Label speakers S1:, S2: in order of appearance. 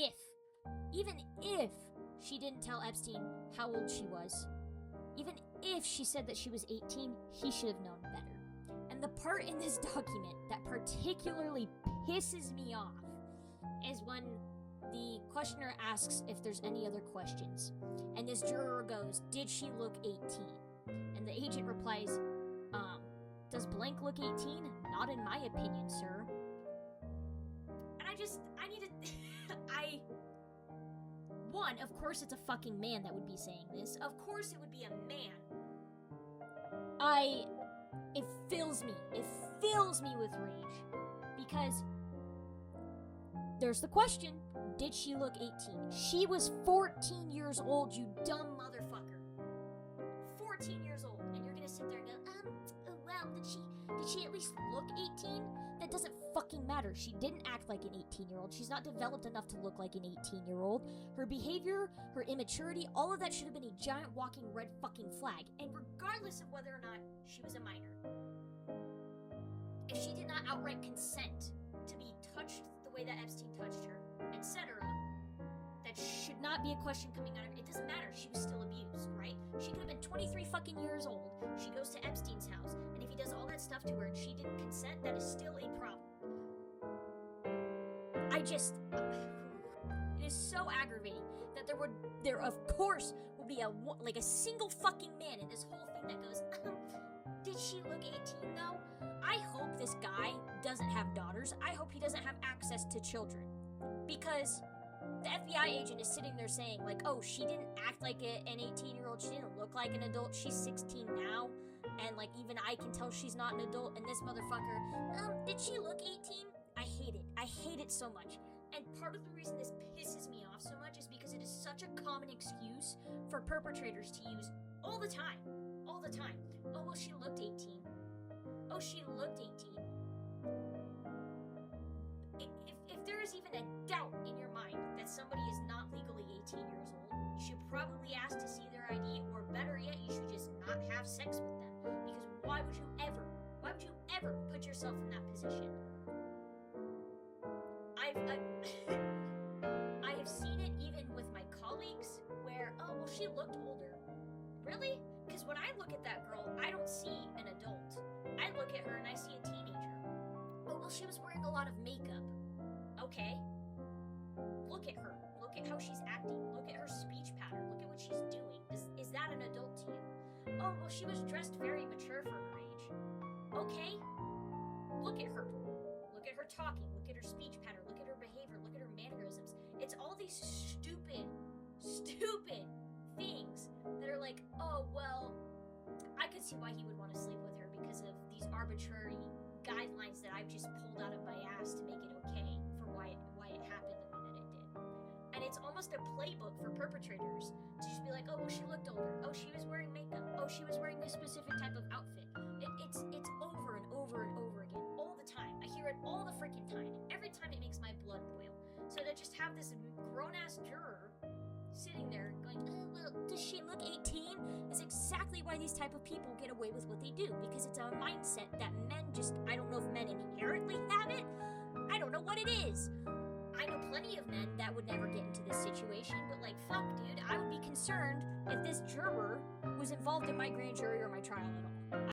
S1: if she didn't tell Epstein how old she was, even if she said that she was 18, he should have known better. And the part in this document that particularly pisses me off is when the questioner asks if there's any other questions. And this juror goes, "Did she look 18?" And the agent replies, "Does blank look 18? Not in my opinion, sir." And I need to, one, of course it's a fucking man that would be saying this. Of course it would be a man. It fills me with rage. Because there's the question, did she look 18? She was 14 years old, you dumb motherfucker. 14 years old, and you're gonna sit there and go, well, did she at least look 18? That doesn't fucking matter. She didn't act like an 18-year-old. She's not developed enough to look like an 18-year-old. Her behavior, her immaturity, all of that should have been a giant walking red fucking flag. And regardless of whether or not she was a minor, if she did not outright consent to be touched the way that Epstein touched her, etc., that should not be a question coming out of it. It doesn't matter. She was still abused, right? She could have been 23 fucking years old. She goes to Epstein's house, and if he does all that stuff to her and she didn't consent, that is still a problem. It is so aggravating that there of course will be a single fucking man in this whole thing that goes, did she look 18 though? I hope this guy doesn't have daughters. I hope he doesn't have access to children. Because the FBI agent is sitting there saying, like, oh, she didn't act like an 18-year-old. She didn't look like an adult. She's 16 now. And, like, even I can tell she's not an adult. And this motherfucker, did she look 18? I hate it. I hate it so much. And part of the reason this pisses me off so much is because it is such a common excuse for perpetrators to use all the time. All the time. Oh, well, she looked 18. Oh, she looked 18. If there is even a doubt in your mind that somebody is not legally 18 years old, you should probably ask to see their ID, or better yet, you should just not have sex with them. Because why would you ever put yourself in that position? I have seen it even with my colleagues where, oh, well, she looked older. Really? Because when I look at that girl, I don't see an adult. I look at her and I see a teenager. Oh, well, she was wearing a lot of makeup. Okay. Look at her. Look at how she's acting. Look at her speech pattern. Look at what she's doing. Is that an adult to you? Oh, well, she was dressed very mature for her age. Okay. Look at her. Look at her talking. Look at her speech pattern. Look at her behavior. Look at her mannerisms. It's all these stupid things that are like, oh, well, I could see why he would want to sleep with her because of these arbitrary guidelines that I've just pulled out of my ass to make it okay for why it happened the way that it did. And it's almost a playbook for perpetrators to just be like, oh, well, she looked older. Oh, she was wearing makeup. Oh, she was wearing this specific type of outfit. It's over and over and over again, all the time. I hear it all the freaking time, and every time it makes my blood boil. So to just have this grown-ass juror sitting there going, oh, well, does she look 18? Is exactly why these type of people get away with what they do, because it's a mindset that men just, I don't know if men inherently have it. I don't know what it is. I know plenty of men that would never get into this situation, but like, fuck, dude, I would be concerned if this juror was involved in my grand jury or my trial at all.